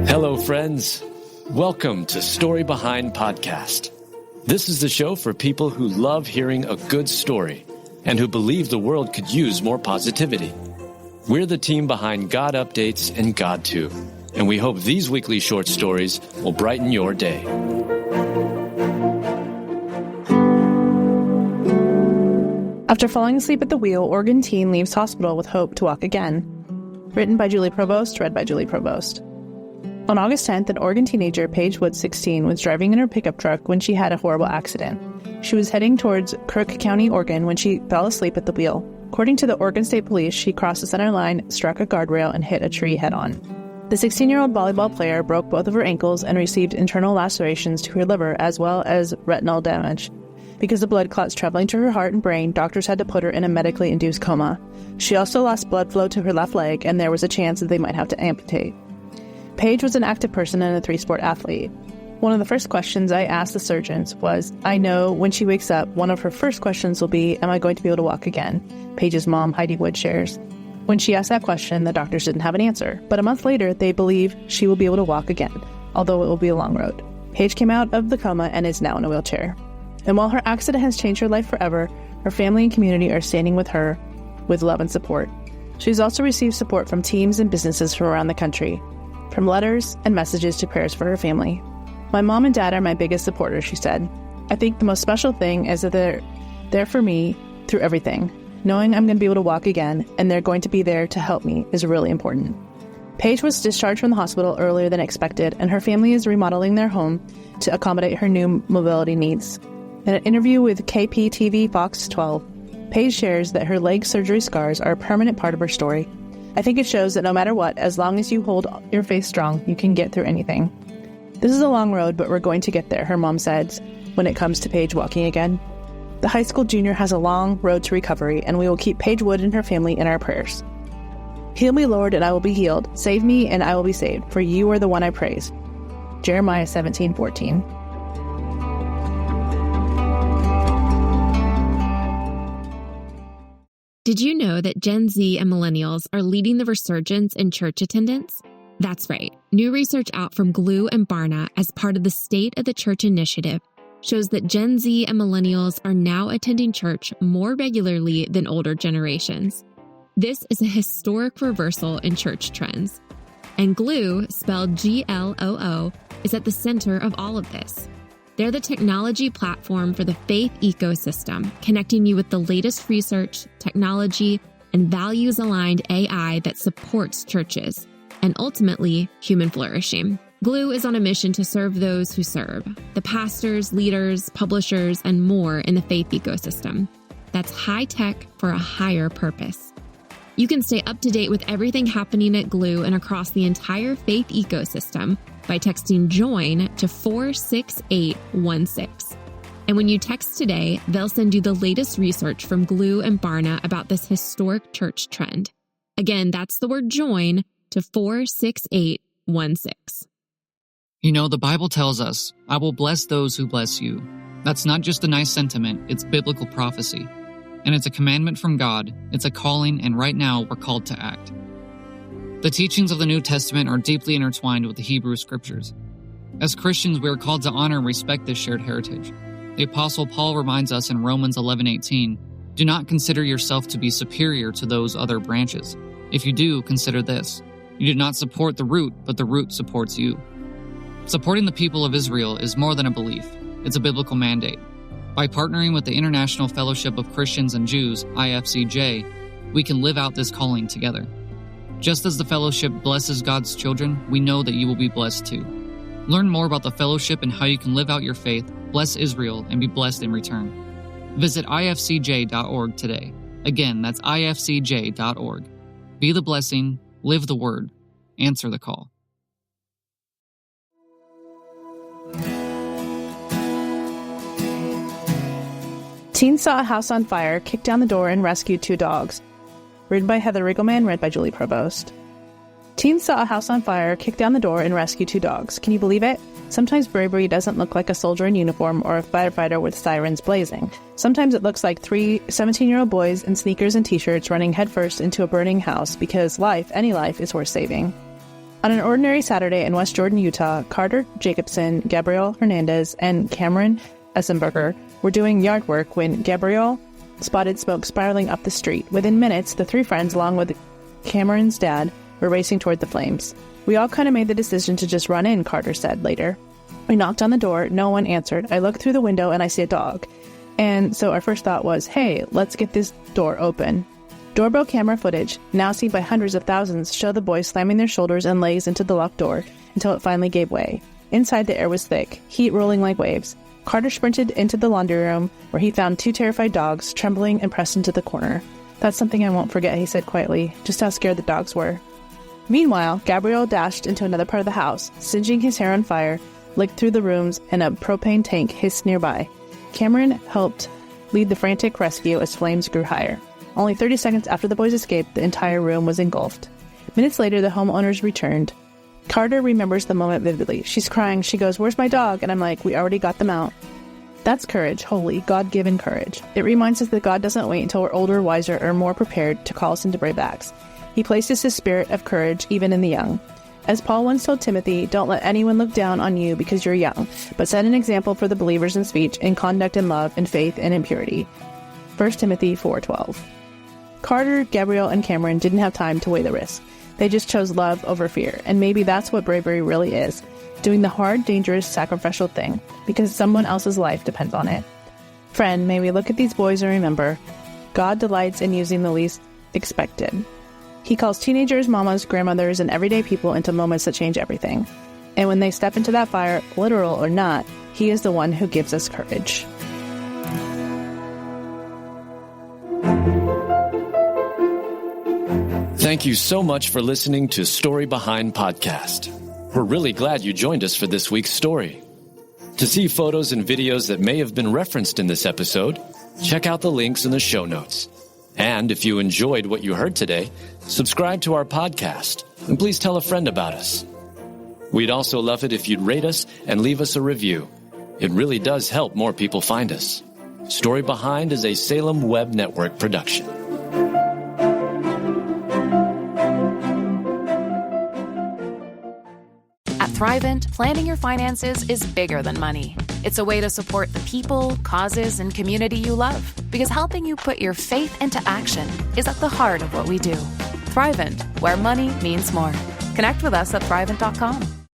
Hello, friends. Welcome to Story Behind Podcast. This is the show for people who love hearing a good story and who believe the world could use more positivity. We're the team behind GodUpdates and God2, and we hope these weekly short stories will brighten your day. After falling asleep at the wheel, Oregon teen leaves hospital with hope to walk again. Written by Julie Provost, read by Julie Provost. On August 10th, an Oregon teenager, Paige Wood, 16, was driving in her pickup truck when she had a horrible accident. She was heading towards Crook County, Oregon, when she fell asleep at the wheel. According to the Oregon State Police, she crossed the center line, struck a guardrail, and hit a tree head-on. The 16-year-old volleyball player broke both of her ankles and received internal lacerations to her liver as well as retinal damage. Because of blood clots traveling to her heart and brain, doctors had to put her in a medically induced coma. She also lost blood flow to her left leg, and there was a chance that they might have to amputate. Paige was an active person and a three-sport athlete. One of the first questions I asked the surgeons was, I know when she wakes up, one of her first questions will be, am I going to be able to walk again? Paige's mom, Heidi Wood, shares. When she asked that question, the doctors didn't have an answer. But a month later, they believe she will be able to walk again, although it will be a long road. Paige came out of the coma and is now in a wheelchair. And while her accident has changed her life forever, her family and community are standing with her with love and support. She's also received support from teams and businesses from around the country, from letters and messages to prayers for her family. My mom and dad are my biggest supporters, she said. I think the most special thing is that they're there for me through everything. Knowing I'm going to be able to walk again and they're going to be there to help me is really important. Paige was discharged from the hospital earlier than expected, and her family is remodeling their home to accommodate her new mobility needs. In an interview with KPTV Fox 12, Paige shares that her leg surgery scars are a permanent part of her story. I think it shows that no matter what, as long as you hold your faith strong, you can get through anything. This is a long road, but we're going to get there, her mom said, when it comes to Paige walking again. The high school junior has a long road to recovery, and we will keep Paige Wood and her family in our prayers. Heal me, Lord, and I will be healed. Save me, and I will be saved, for you are the one I praise. Jeremiah 17:14. Did you know that Gen Z and millennials are leading the resurgence in church attendance? That's right. New research out from GLUE and Barna as part of the State of the Church initiative shows that Gen Z and millennials are now attending church more regularly than older generations. This is a historic reversal in church trends. And GLUE, spelled GLOO, is at the center of all of this. They're the technology platform for the faith ecosystem, connecting you with the latest research, technology, and values-aligned AI that supports churches, and ultimately, human flourishing. GLUE is on a mission to serve those who serve, the pastors, leaders, publishers, and more in the faith ecosystem. That's high tech for a higher purpose. You can stay up to date with everything happening at GLUE and across the entire faith ecosystem by texting JOIN to 46816. And when you text today, they'll send you the latest research from GLUE and Barna about this historic church trend. Again, that's the word JOIN to 46816. You know, the Bible tells us, I will bless those who bless you. That's not just a nice sentiment, it's biblical prophecy. And it's a commandment from God, it's a calling, and right now we're called to act. The teachings of the New Testament are deeply intertwined with the Hebrew Scriptures. As Christians, we are called to honor and respect this shared heritage. The Apostle Paul reminds us in Romans 11:18, do not consider yourself to be superior to those other branches. If you do, consider this. You do not support the root, but the root supports you. Supporting the people of Israel is more than a belief. It's a biblical mandate. By partnering with the International Fellowship of Christians and Jews, IFCJ, we can live out this calling together. Just as the fellowship blesses God's children, we know that you will be blessed too. Learn more about the fellowship and how you can live out your faith, bless Israel, and be blessed in return. Visit ifcj.org today. Again, that's ifcj.org. Be the blessing, live the word, answer the call. Teens saw a house on fire, kicked down the door, and rescued 2 dogs. Written by Heather Riggleman, read by Julie Provost. Teens saw a house on fire, kick down the door, and rescue 2 dogs. Can you believe it? Sometimes bravery doesn't look like a soldier in uniform or a firefighter with sirens blazing. Sometimes it looks like 3 17-year-old boys in sneakers and t-shirts running headfirst into a burning house because life, any life, is worth saving. On an ordinary Saturday in West Jordan, Utah, Carter Jacobson, Gabrielle Hernandez, and Cameron Essenberger were doing yard work when Gabrielle spotted smoke spiraling up the street. Within minutes, the 3 friends, along with Cameron's dad, were racing toward the flames. We all kind of made the decision to just run in, Carter said later. We knocked on the door. No one answered. I look through the window and I see a dog. And so our first thought was, hey, let's get this door open. Doorbell camera footage, now seen by hundreds of thousands, show the boys slamming their shoulders and legs into the locked door until it finally gave way. Inside, the air was thick, heat rolling like waves. Carter sprinted into the laundry room, where he found 2 terrified dogs, trembling and pressed into the corner. That's something I won't forget, he said quietly, just how scared the dogs were. Meanwhile, Gabriel dashed into another part of the house, singeing his hair on fire, licked through the rooms, and a propane tank hissed nearby. Cameron helped lead the frantic rescue as flames grew higher. Only 30 seconds after the boys escaped, the entire room was engulfed. Minutes later, the homeowners returned. Carter remembers the moment vividly. She's crying. She goes, "Where's my dog?" And I'm like, "We already got them out." That's courage, holy, God-given courage. It reminds us that God doesn't wait until we're older, wiser, or more prepared to call us into brave acts. He places his spirit of courage even in the young. As Paul once told Timothy, don't let anyone look down on you because you're young, but set an example for the believers in speech, in conduct, in love, in faith, and in purity. 1 Timothy 4:12. Carter, Gabrielle, and Cameron didn't have time to weigh the risk. They just chose love over fear, and maybe that's what bravery really is, doing the hard, dangerous, sacrificial thing, because someone else's life depends on it. Friend, may we look at these boys and remember, God delights in using the least expected. He calls teenagers, mamas, grandmothers, and everyday people into moments that change everything. And when they step into that fire, literal or not, He is the one who gives us courage. Thank you so much for listening to Story Behind Podcast. We're really glad you joined us for this week's story. To see photos and videos that may have been referenced in this episode, check out the links in the show notes. And if you enjoyed what you heard today, subscribe to our podcast, and please tell a friend about us. We'd also love it if you'd rate us and leave us a review. It really does help more people find us. Story Behind is a Salem Web Network production. At Thrivent, planning your finances is bigger than money. It's a way to support the people, causes, and community you love, because helping you put your faith into action is at the heart of what we do. Thrivent, where money means more. Connect with us at Thrivent.com.